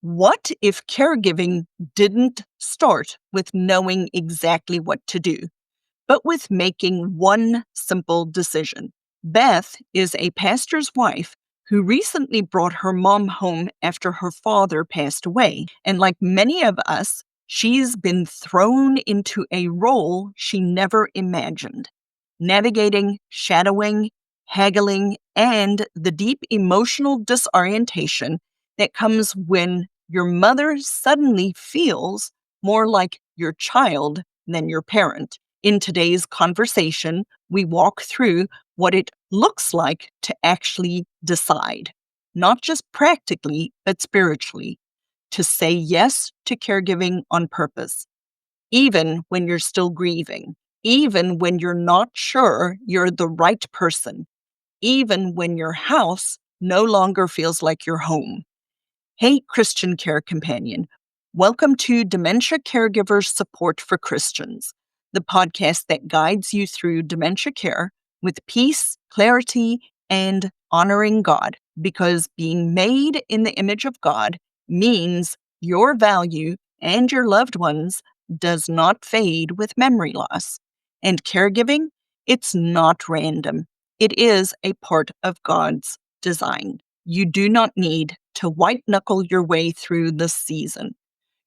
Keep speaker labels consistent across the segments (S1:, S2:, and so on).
S1: What if caregiving didn't start with knowing exactly what to do, but with making one simple decision? Beth is a pastor's wife who recently brought her mom home after her father passed away. And like many of us, she's been thrown into a role she never imagined, navigating, shadowing, haggling, and the deep emotional disorientation that comes when your mother suddenly feels more like your child than your parent. In today's conversation, we walk through what it looks like to actually decide, not just practically, but spiritually, to say yes to caregiving on purpose, even when you're still grieving, even when you're not sure you're the right person, even when your house no longer feels like your home. Hey, Christian Care Companion. Welcome to Dementia Caregiver Support for Christians, the podcast that guides you through dementia care with peace, clarity, and honoring God, because being made in the image of God means your value and your loved ones does not fade with memory loss. And caregiving, it's not random. It is a part of God's design. You do not need to white-knuckle your way through this season.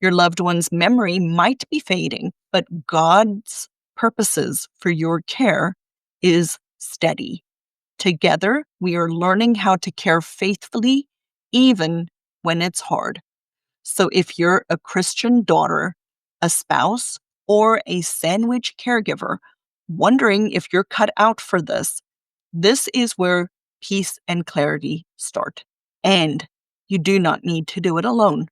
S1: Your loved one's memory might be fading, but God's purposes for your care is steady. Together, we are learning how to care faithfully, even when it's hard. So if you're a Christian daughter, a spouse, or a sandwich caregiver, wondering if you're cut out for this is where peace and clarity start. And you do not need to do it alone.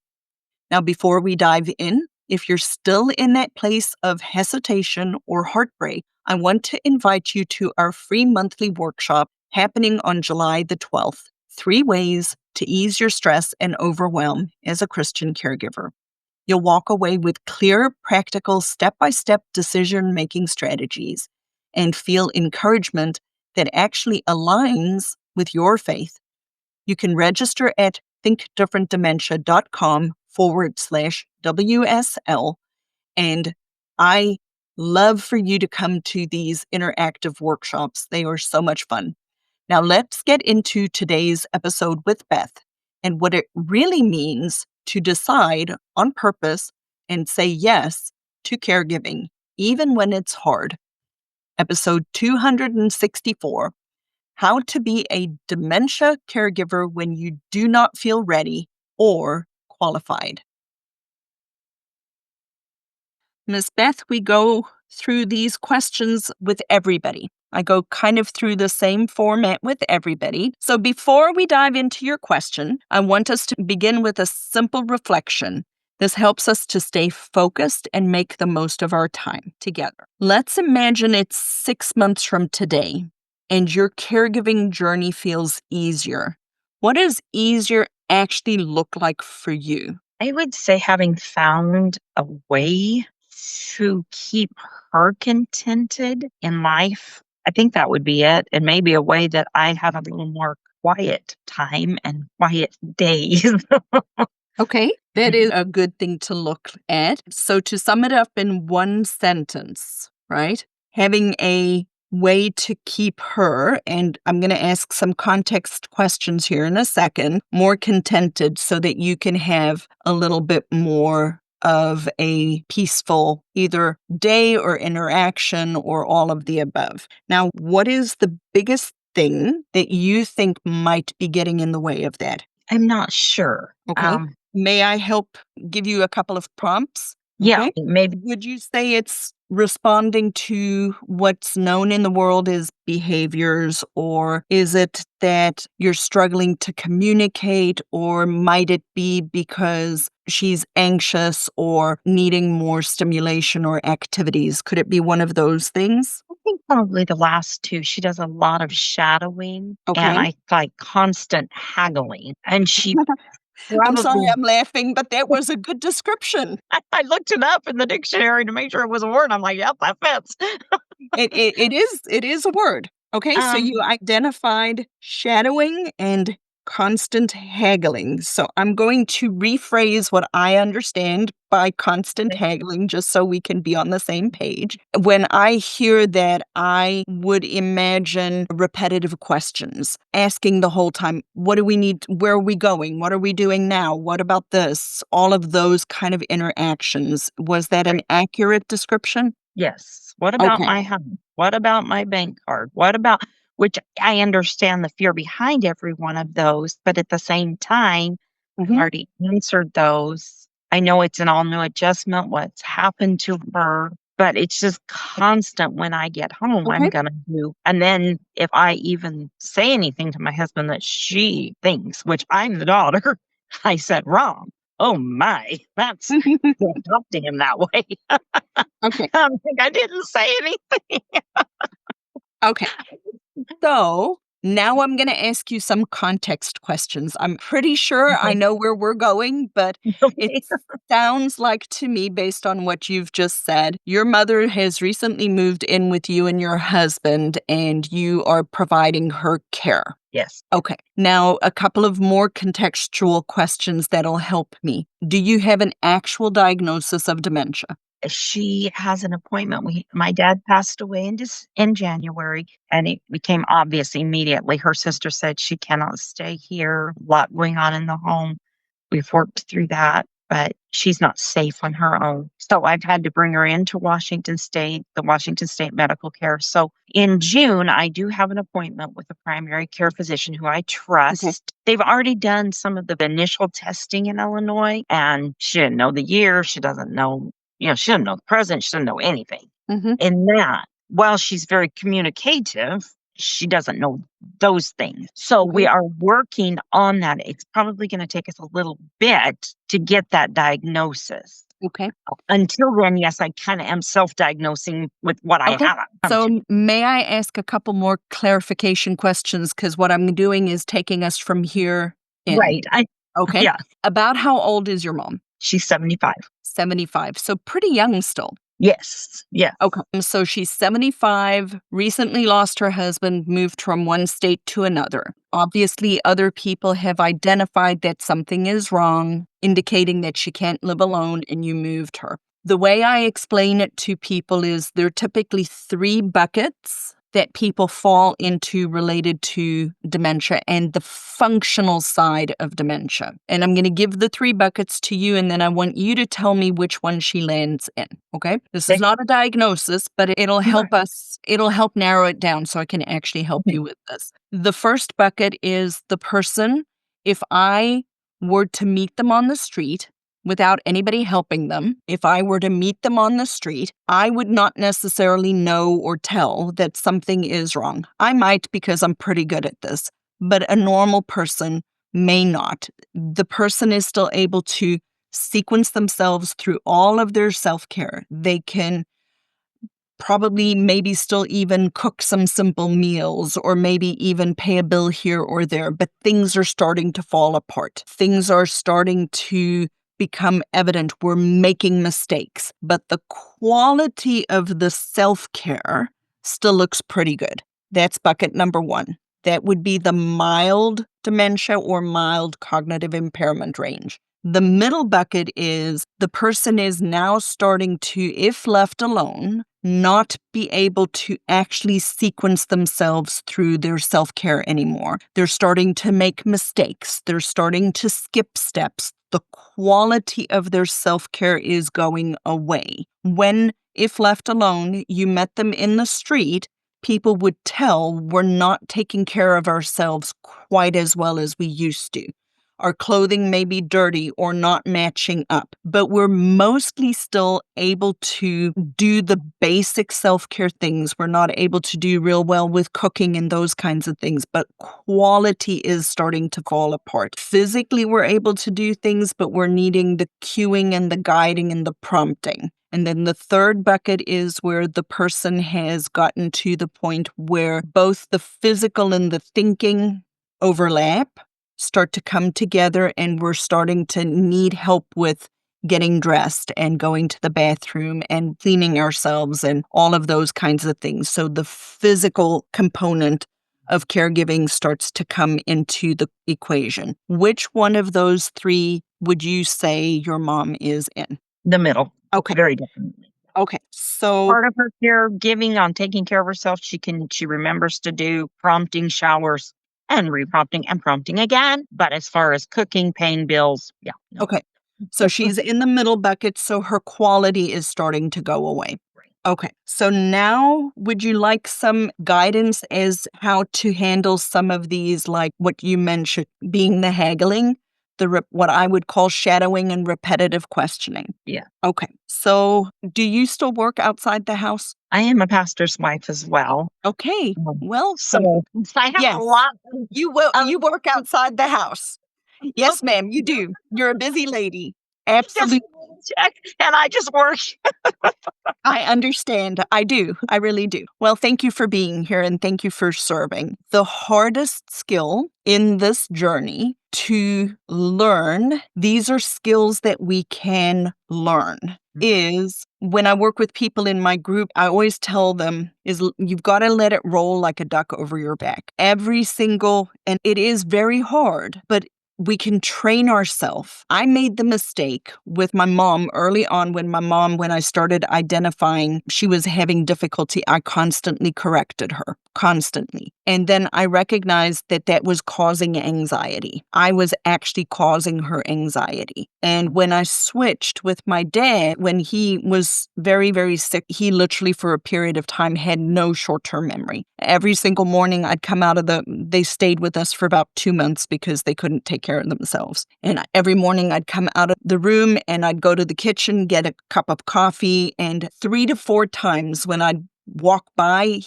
S1: Now, before we dive in, if you're still in that place of hesitation or heartbreak, I want to invite you to our free monthly workshop happening on July the 12th, 3 ways to ease your stress and overwhelm as a Christian caregiver. You'll walk away with clear, practical, step-by-step decision-making strategies and feel encouragement that actually aligns with your faith. You can register at thinkdifferentdementia.com/WSL. And I love for you to come to these interactive workshops. They are so much fun. Now let's get into today's episode with Beth and what it really means to decide on purpose and say yes to caregiving, even when it's hard. Episode 264, How to be a Dementia Caregiver When You Do Not Feel Ready or Qualified. Miss Beth, we go through these questions with everybody. I go kind of through the same format with everybody. So before we dive into your question, I want us to begin with a simple reflection. This helps us to stay focused and make the most of our time together. Let's imagine it's 6 months from today and your caregiving journey feels easier. What does easier actually look like for you?
S2: I would say having found a way to keep her contented in life. I think that would be it. And maybe a way that I have a little more quiet time and quiet days.
S1: Okay, that is a good thing to look at. So to sum it up in one sentence, right? Having a way to keep her, and I'm going to ask some context questions here in a second, more contented so that you can have a little bit more of a peaceful either day or interaction or all of the above. Now, what is the biggest thing that you think might be getting in the way of that?
S2: I'm not sure.
S1: Okay. May I help give you a couple of prompts?
S2: Yeah,
S1: Okay.
S2: maybe.
S1: Would you say it's responding to what's known in the world as behaviors, or is it that you're struggling to communicate, or might it be because she's anxious or needing more stimulation or activities? Could it be one of those things?
S2: I think probably the last two. She does a lot of shadowing and
S1: Okay.
S2: I like constant haggling. And she
S1: I'm sorry
S2: probably
S1: I'm laughing, but that was a good description.
S2: I looked it up in the dictionary to make sure it was a word. I'm like, yep, that fits.
S1: It is a word. Okay, so
S2: Um,
S1: you identified shadowing and constant haggling. So I'm going to rephrase what I understand by constant
S2: Okay.
S1: haggling just so we can be on the same page. When I hear that, I would imagine repetitive questions, asking the whole time, what do we need? Where are we going? What are we doing now? What about this? All of those kind of interactions. Was that an
S2: Right.
S1: accurate description?
S2: Yes. What about
S1: Okay.
S2: my home? What about my bank card? What about, which I understand the fear behind every one of those, but at the same time, I've
S1: Hmm.
S2: already answered those. I know it's an all new adjustment, what's happened to her, but it's just constant when I get home, I'm
S1: Okay.
S2: going to do. And then if I even say anything to my husband that she thinks, which I'm the daughter, I said wrong. Oh my, that's can't talk to him that way.
S1: Okay.
S2: I'm like, I didn't say anything.
S1: Okay. So now I'm going to ask you some context questions. I'm pretty sure I
S2: Okay.
S1: know where we're going, but it
S2: Okay.
S1: sounds like to me, based on what you've just said, your mother has recently moved in with you and your husband, and you are providing her care.
S2: Yes.
S1: Okay. Now, a couple of more contextual questions that'll help me. Do you have an actual diagnosis of dementia?
S2: She has an appointment. My dad passed away in January, and it became obvious immediately. Her sister said she cannot stay here. A lot going on in the home. We've worked through that, but she's not safe on her own. So I've had to bring her into Washington State, the Washington State Medical Care. So in June, I do have an appointment with a primary care physician who I
S1: Okay.
S2: trust. They've already done some of the initial testing in Illinois, and she didn't know the year. She doesn't know, she doesn't know the president. She doesn't know anything.
S1: Mm-hmm.
S2: And that, while she's very communicative, she doesn't know those things. So we
S1: Okay.
S2: are working on that. It's probably going to take us a little bit to get that diagnosis.
S1: Okay.
S2: Until then, yes, I kind of am self-diagnosing with what I
S1: Okay.
S2: have come to.
S1: So, may I ask a couple more clarification questions? Because what I'm doing is taking us from here in.
S2: Right. I
S1: Okay.
S2: Yeah,
S1: About how old is your mom?
S2: she's 75.
S1: 75. So, pretty young still.
S2: Yes. Yes.
S1: Okay. So, she's 75, recently lost her husband, moved from one state to another. Obviously, other people have identified that something is wrong, indicating that she can't live alone, and you moved her. The way I explain it to people is there are typically three buckets that people fall into related to dementia and the functional side of dementia. And I'm going to give the three buckets to you, and then I want you to tell me which one she lands in. Okay? This is
S2: Okay.
S1: not a diagnosis, but it'll help
S2: Right.
S1: us, it'll help narrow it down so I can actually help
S2: Okay.
S1: you with this. The first bucket is the person, if I were to meet them on the street, without anybody helping them, if I were to meet them on the street, I would not necessarily know or tell that something is wrong. I might because I'm pretty good at this, but a normal person may not. The person is still able to sequence themselves through all of their self-care. They can probably maybe still even cook some simple meals or maybe even pay a bill here or there, but things are starting to fall apart. Things are starting to become evident. We're making mistakes, but the quality of the self-care still looks pretty good. That's bucket number one. That would be the mild dementia or mild cognitive impairment range. The middle bucket is the person is now starting to, if left alone, not be able to actually sequence themselves through their self-care anymore. They're starting to make mistakes. They're starting to skip steps. The quality of their self-care is going away. When, if left alone, you met them in the street, people would tell we're not taking care of ourselves quite as well as we used to. Our clothing may be dirty or not matching up, but we're mostly still able to do the basic self-care things. We're not able to do real well with cooking and those kinds of things, but quality is starting to fall apart. Physically, we're able to do things, but we're needing the cueing and the guiding and the prompting. And then the third bucket is where the person has gotten to the point where both the physical and the thinking overlap, start to come together, and we're starting to need help with getting dressed and going to the bathroom and cleaning ourselves and all of those kinds of things. So the physical component of caregiving starts to come into the equation. Which one of those three would you say your mom is in?
S2: The middle.
S1: Okay.
S2: Very definitely.
S1: Okay. So,
S2: Part of her caregiving on taking care of herself, she remembers to do prompting, showers, and reprompting and prompting again. But as far as cooking, paying bills, yeah, no.
S1: okay. So she's in the middle bucket, so her quality is starting to go away.
S2: Right.
S1: Okay. So now would you like some guidance as how to handle some of these, like what you mentioned, being the haggling, what I would call shadowing and repetitive questioning?
S2: Yeah.
S1: Okay. So do you still work outside the house?
S2: I am a pastor's wife as well.
S1: Okay. Well,
S2: So I have
S1: yes,
S2: a lot of
S1: you work outside the house. Yes, ma'am, you do. You're a busy lady. Absolutely.
S2: check, and I just work.
S1: I understand. I do. I really do. Well, thank you for being here and thank you for serving. The hardest skill in this journey to learn, these are skills that we can learn, is when I work with people in my group, I always tell them you've got to let it roll like a duck over your back. Every single, and it is very hard, but we can train ourselves. I made the mistake with my mom early on when I started identifying she was having difficulty, I constantly corrected her, constantly. And then I recognized that that was causing anxiety. I was actually causing her anxiety. And when I switched with my dad, when he was very, very sick, he literally for a period of time had no short-term memory. Every single morning I'd come out of they stayed with us for about 2 months because they couldn't take care of themselves. And every morning I'd come out of the room and I'd go to the kitchen, get a cup of coffee, and 3 to 4 times when I'd walk by,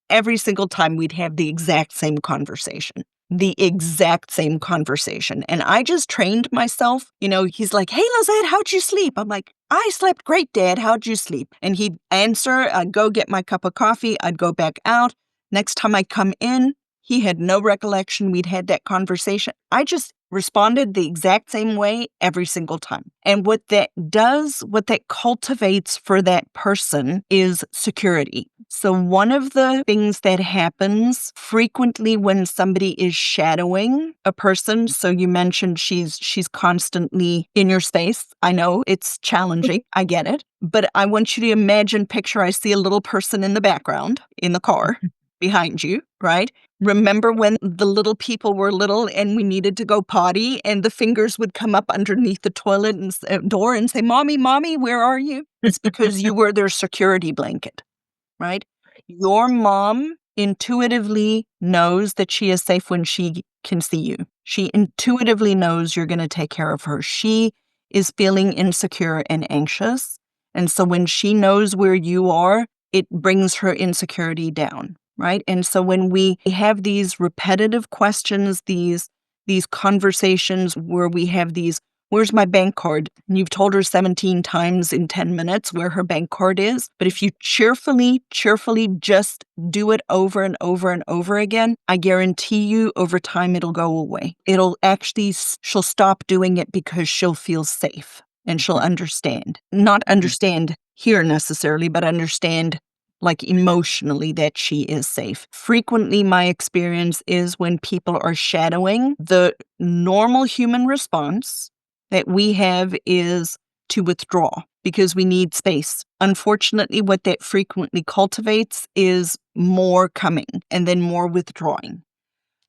S1: every single time we'd have the exact same conversation. The exact same conversation. And I just trained myself. He's like, "Hey, Lizette, how'd you sleep?" I'm like, "I slept great, Dad. How'd you sleep?" And he'd answer. I'd go get my cup of coffee. I'd go back out. Next time I come in, he had no recollection we'd had that conversation. I just responded the exact same way every single time. And what that cultivates for that person is security. So one of the things that happens frequently when somebody is shadowing a person, so you mentioned she's constantly in your space. I know it's challenging. I get it. But I want you to picture I see a little person in the background in the car behind you, right? Remember when the little people were little and we needed to go potty and the fingers would come up underneath the toilet and door and say, "Mommy, Mommy, where are you?" It's because you were their security blanket, right? Your mom intuitively knows that she is safe when she can see you. She intuitively knows you're going to take care of her. She is feeling insecure and anxious. And so when she knows where you are, it brings her insecurity down. Right. And so when we have these repetitive questions, these conversations where we have these, "Where's my bank card?" And you've told her 17 times in 10 minutes where her bank card is. But if you cheerfully just do it over and over and over again, I guarantee you over time it'll go away. She'll stop doing it because she'll feel safe and she'll understand. Not understand here necessarily, but understand like emotionally that she is safe. Frequently, my experience is when people are shadowing, the normal human response that we have is to withdraw because we need space. Unfortunately, what that frequently cultivates is more coming and then more withdrawing.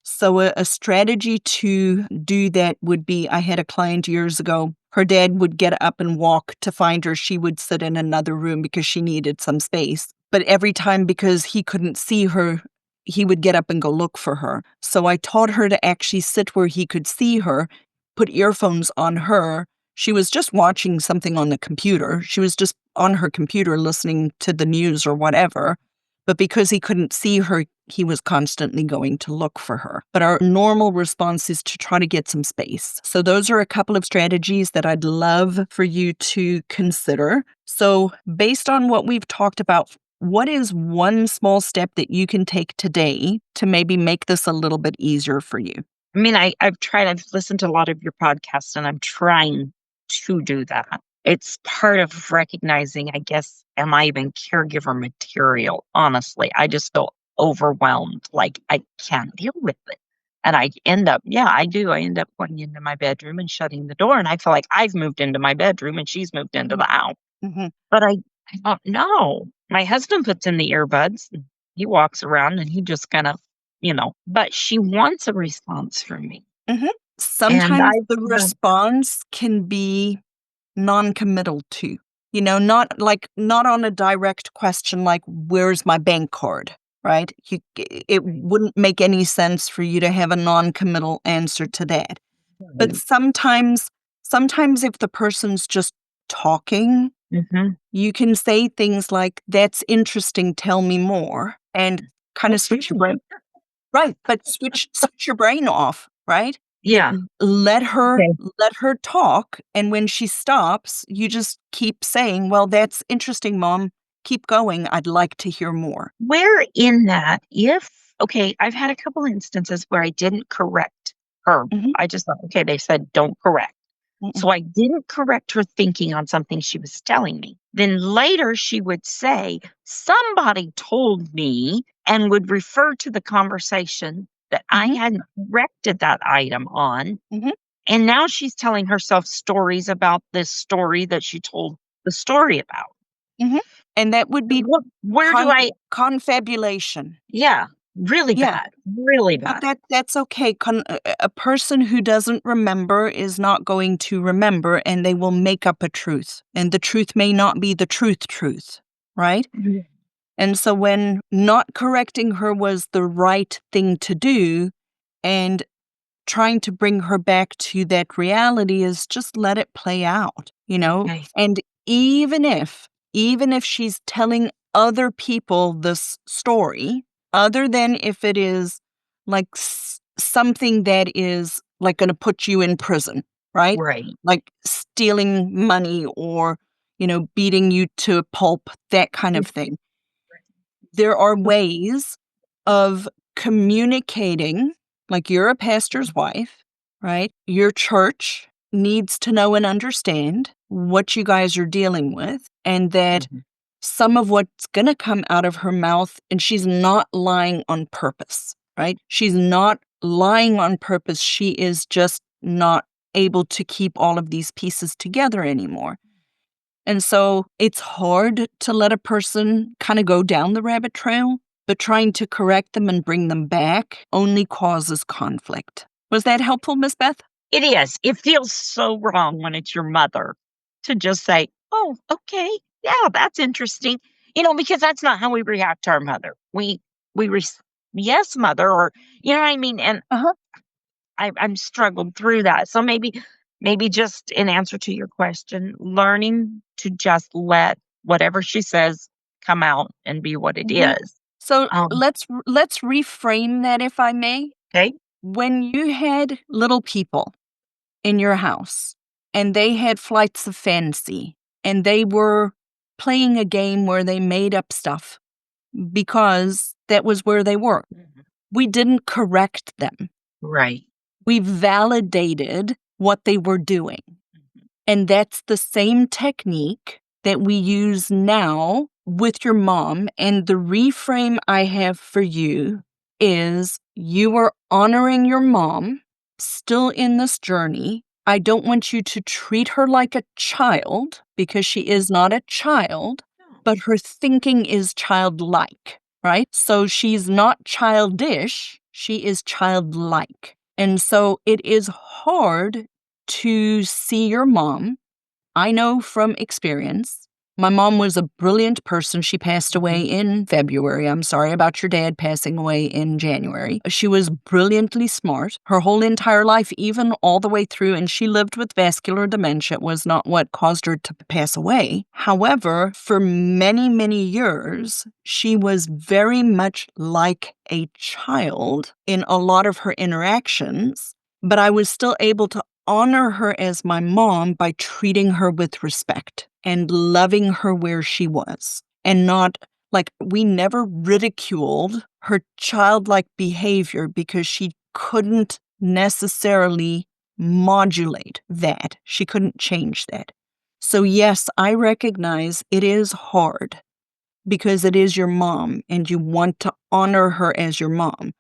S1: So a strategy to do that would be, I had a client years ago, her dad would get up and walk to find her. She would sit in another room because she needed some space. But every time, because he couldn't see her, he would get up and go look for her. So I taught her to actually sit where he could see her, put earphones on her. She was just watching something on the computer. She was just on her computer listening to the news or whatever. But because he couldn't see her, he was constantly going to look for her. But our normal response is to try to get some space. So those are a couple of strategies that I'd love for you to consider. So based on what we've talked about, what is one small step that you can take today to maybe make this a little bit easier for you?
S2: I mean, I've listened to a lot of your podcasts and I'm trying to do that. It's part of recognizing, I guess, am I even caregiver material? Honestly, I just feel overwhelmed, like, I can't deal with it. And I end up yeah, I do, I end up going into my bedroom and shutting the door, and I feel like I've moved into my bedroom and she's moved into the
S1: Mhm.
S2: house.
S1: Mhm.
S2: But I don't know. My husband puts in the earbuds, and he walks around and he just kinda, but she wants a response from me.
S1: Mhm.
S2: And
S1: Sometimes the response can be non-committal too. Not on a direct question like, "Where's my bank card?" Right? It wouldn't make any sense for you to have a non-committal answer to that. But
S2: Right.
S1: sometimes if the person's just talking,
S2: Mhm.
S1: you can say things like, "That's interesting, tell me more," and kinda switch your brain. Right, but switch your brain off, right? You
S2: Yeah.
S1: let her
S2: Okay.
S1: let her talk, and when she stops, you just keep saying, "Well, that's interesting, mom. Keep going. I'd like to hear more."
S2: Where in that, if okay, I've had a couple instances where I didn't correct her.
S1: Mhm,
S2: I just thought, okay, they said don't correct.
S1: mm-mm,
S2: So I didn't correct her thinking on something she was telling me. Then later she would say, somebody told me, and would refer to the conversation that I
S1: mhm,
S2: hadn't corrected that item on.
S1: mhm,
S2: And now she's telling herself stories about this story that she told the story about.
S1: mhm, and that would be
S2: Where do I
S1: confabulation.
S2: Yeah, really
S1: Yeah.
S2: bad, really
S1: But
S2: bad.
S1: that's okay. A person who doesn't remember is not going to remember, and they will make up a truth, and the truth may not be the truth, right?
S2: Mhm.
S1: And so when not correcting her was the right thing to do, and trying to bring her back to that reality is just let it play out, you know?
S2: Okay.
S1: And even if she's telling other people this story, other than if it is like something that is like going to put you in prison, right?
S2: Right.
S1: Like stealing money or, beating you to a pulp, that kind of thing. There are ways of communicating, like you're a pastor's wife, right? Your church needs to know and understand what you guys are dealing with, and that
S2: Mhm.
S1: some of what's going to come out of her mouth, and she's not lying on purpose, right? She's not lying on purpose. She is just not able to keep all of these pieces together anymore. And so it's hard to let a person kind of go down the rabbit trail, but trying to correct them and bring them back only causes conflict. Was that helpful, Miss Beth?
S2: It is. It feels so wrong when it's your mother to just say, "Oh, okay. Yeah, that's interesting." Because that's not how we react to our mother. We "Yes, mother," or you know what I mean? And
S1: Uh-huh.
S2: I'm struggled through that. So maybe just in answer to your question, learning to just let whatever she says come out and be what it
S1: Mhm.
S2: is.
S1: So
S2: Um,
S1: let's reframe that, if I may.
S2: okay.
S1: When you had little people in your house and they had flights of fancy and they were playing a game where they made up stuff because that was where they were,
S2: Mhm.
S1: we didn't correct them.
S2: Right.
S1: We validated what they were doing.
S2: Mhm.
S1: And that's the same technique that we use now with your mom. And the reframe I have for you is you are honoring your mom still in this journey. I don't want you to treat her like a child because she is not a child,
S2: No.
S1: but her thinking is childlike, right? So she's not childish, she is childlike. And so it is hard to see your mom. I know from experience. My mom was a brilliant person. She passed away
S2: Mhm.
S1: in February. I'm sorry about your dad passing away in January. She was brilliantly smart her whole entire life, even all the way through, and she lived with vascular dementia. It was not what caused her to pass away. However, for many, many years, she was very much like a child in a lot of her interactions, but I was still able to honor her as my mom by treating her with respect and loving her where she was. And not like we never ridiculed her childlike behavior because she couldn't necessarily modulate that. She couldn't change that. So, yes, I recognize it is hard, because it is your mom and you want to honor her as your mom.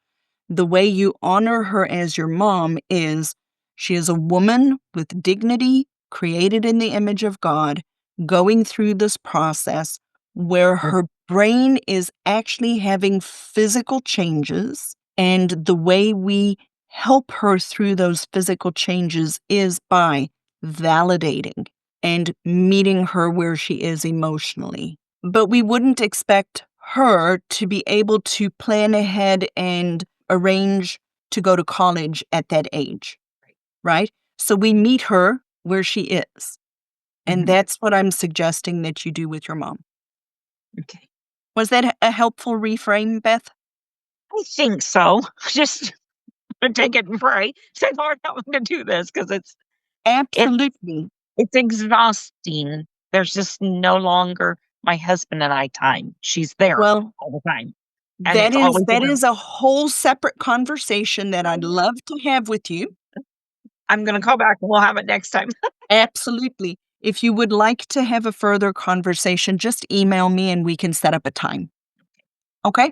S1: The way you honor her as your mom is she is a woman with dignity, created in the image of God, going through this process where her brain is actually having physical changes. And the way we help her through those physical changes is by validating and meeting her where she is emotionally. But we wouldn't expect her to be able to plan ahead and arrange to go to college at that age, right? So we meet her where she is. And
S2: Mhm.
S1: that's what I'm suggesting that you do with your mom.
S2: Okay.
S1: Was that a helpful reframe, Beth?
S2: I think so. Just take it and pray. Say, Lord, help me to do this because it
S1: Absolutely.
S2: it's exhausting. There's just no longer my husband and I time. She's there
S1: Well,
S2: all the time, and
S1: that
S2: it's
S1: is
S2: always
S1: that
S2: about
S1: is a whole separate conversation that I'd love to have with you.
S2: I'm gonna call back and we'll have it next time.
S1: Absolutely. If you would like to have a further conversation, just email me and we can set up a time. Okay?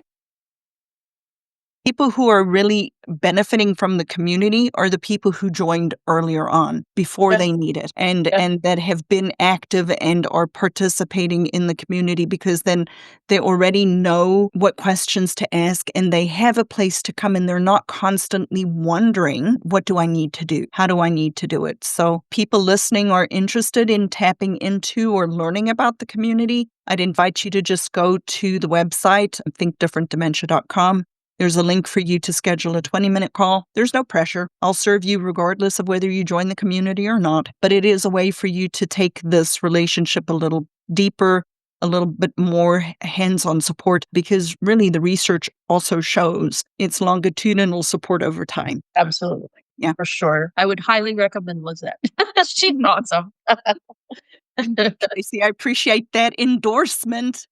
S1: People who are really benefiting from the community are the people who joined earlier on before
S2: That's
S1: they need it and
S2: that's
S1: and that have been active and are participating in the community because then they already know what questions to ask and they have a place to come and they're not constantly wondering, what do I need to do? How do I need to do it? So people listening are interested in tapping into or learning about the community. I'd invite you to just go to the website, thinkdifferentdementia.com. There's a link for you to schedule a 20-minute call. There's no pressure. I'll serve you regardless of whether you join the community or not. But it is a way for you to take this relationship a little deeper, a little bit more hands-on support, because really the research also shows it's longitudinal support over time.
S3: Absolutely.
S1: Yeah.
S3: For sure. I would highly recommend Lizette. She's awesome.
S1: Tracy, I appreciate that endorsement.